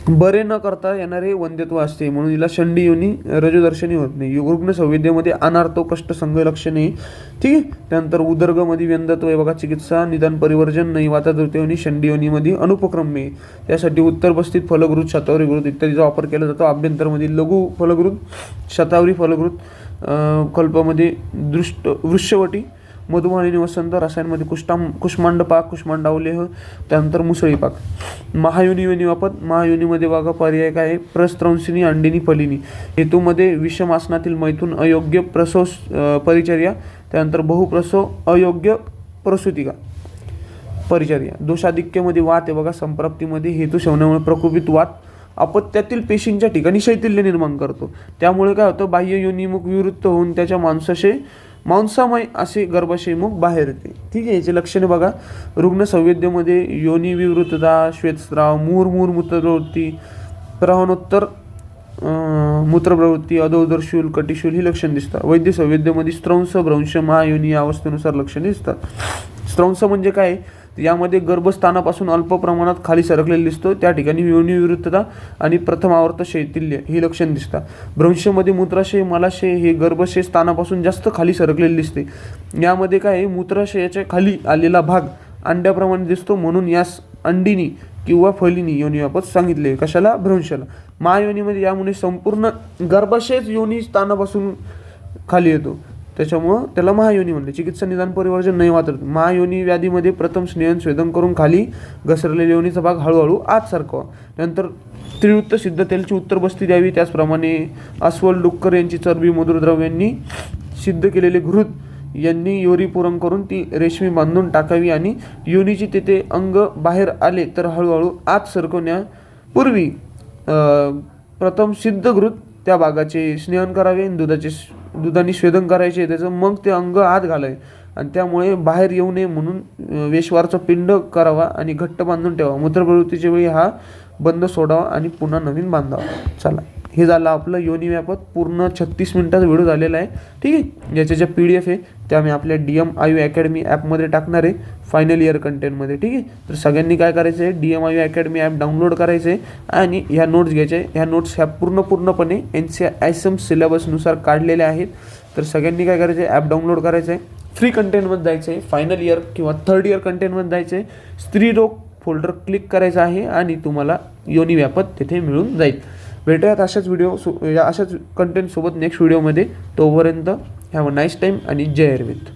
बरे न करता येणारे वंध्यत्व असते म्हणून हिला षंडी योनी रजोदर्शनी होत नाही. रुग्ण संवेद्येमध्ये अनार्थ कष्ट संघ लक्षणे. ठीक आहे. त्यानंतर उदर्गमध्ये व्यंधत्व आहे बघा, चिकित्सा निदान परिवर्जन नाही. वाता तृतीयोनी षंडी योनीमध्ये अनुपक्रम्य. त्यासाठी उत्तर बस्तीत फलगृत शतावरी गृत इत्यादीचा वापर केला जातो. आभ्यंतरमध्ये लघु फलगृत शतावरी फलगृत, कल्पामध्ये वृक्षवटी, मधुमालिनी वसंत, रसायनमध्ये कुष्मांड पाक, कुष्मांडावलेह, त्यानंतर मुसळी पाक. महायोनी योनी वापर. महायोनीमध्ये बघा पर्याय काय आहे, प्रस्त्रंसिनी, अंडिनी, फलिनी. हेतूमध्ये विषम आसनातील मैथून अयोग्य प्रसव परिचर्या, त्यानंतर बहुप्रसव अयोग्य प्रसूतिका परिचर्या. दोषाधिक्यमध्ये वात आहे बघा, संप्राप्तीमध्ये हेतू सेवनामुळे प्रकोपित वात अपत्यातील पेशींच्या ठिकाणी शैथिल्य निर्माण करतो. त्यामुळे काय होतं, बाह्य योनिमुख विवृत्त होऊन त्याच्या मांसामय असे गर्भाशयमुख बाहेर येते. ठीक आहे. याचे लक्षणे बघा, रुग्ण संवेद्यमध्ये योनी विवृतता, श्वेतस्राव, मूर मूत्रप्रवृत्ती, प्रवाहानोत्तर मूत्रप्रवृत्ती, अधोदरशूल, कटिशूल ही लक्षणे दिसतात. वैद्य संवेद्यमध्ये स्त्रंस, भ्रंश, महायोनी या अवस्थेनुसार लक्षणे दिसतात. स्त्रंस म्हणजे काय, यामध्ये गर्भस्थानापासून अल्प प्रमाणात खाली सरकलेले दिसतो, त्या ठिकाणी योनी विवृतता आणि प्रथम आवर्त शैथिल्य ही लक्षण दिसतात. भ्रंशमध्ये मूत्राशय, मलाशय हे गर्भाशय स्थानापासून जास्त खाली सरकलेले दिसते. यामध्ये काय, मूत्राशयाच्या खाली आलेला भाग अंड्याप्रमाणे दिसतो, म्हणून यास अंडिनी किंवा फलिनी योनी वापत सांगितले. कशाला, भ्रंशाला. महायोनीमध्ये यामुळे संपूर्ण गर्भाशयच योनी स्थानापासून खाली येतो, त्याच्यामुळं त्याला महायोनी म्हणते. चिकित्सा निदान परिवर्जन नाही वापरत. महायोनी व्याधीमध्ये प्रथम स्नेहन स्वेदन करून खाली घसरलेल्या योनीचा भाग हळूहळू आत सरकवा. नंतर त्रिवृत्त सिद्ध तेलची उत्तर बस्ती द्यावी. त्याचप्रमाणे अस्वल डुक्कर यांची चरबी मूत्रद्रव्यांनी सिद्ध केलेले घृत यांनी योरी पुरम करून ती रेशमी बांधून टाकावी आणि योनीची तेथे अंग बाहेर आले तर हळूहळू आत सरकवण्यापूर्वी प्रथम सिद्ध घृत त्या भागाचे स्नेहन करावे, दुधाने स्वेदन करायचे, त्याचं मग ते अंग आत घालावे आणि त्यामुळे बाहेर येऊ नये म्हणून वेश्वारचा पिंड करावा आणि घट्ट बांधून ठेवा. मूत्रप्रवृत्तीच्या वेळी हा बंद सोडावा आणि पुन्हा नवीन बांधावा. चला, हे झालं आपलं योनी व्यापक. पूर्ण 36 मिनिटाचा व्हिडिओ झालेला आहे. ठीक आहे. याच्या ज्या PDF आहे त्या मी आपल्या DMIU अकॅडमी ॲपमध्ये टाकणार आहे फायनल इयर कंटेंटमध्ये. ठीक आहे. तर सगळ्यांनी काय करायचं आहे, DMIU अकॅडमी ॲप डाउनलोड करायचं आहे आणि ह्या नोट्स घ्यायच्या आहे. ह्या नोट्स ह्या पूर्णपणे NCERT सिलेबसनुसार काढलेल्या आहेत. तर सगळ्यांनी काय करायचं आहे, ॲप डाउनलोड करायचं आहे, फ्री कंटेंटमध्ये जायचं आहे, फायनल इयर किंवा थर्ड इयर कंटेंटमध्ये जायचं आहे, स्त्रीरोग फोल्डर क्लिक करायचं आहे आणि तुम्हाला योनी व्यापक तिथे मिळून जाईल. भेटूयात अशाच कंटेंटसोबत नेक्स्ट व्हिडिओमध्ये. तोपर्यंत हॅव अ नाईस टाईम आणि जय आयुर्वेद.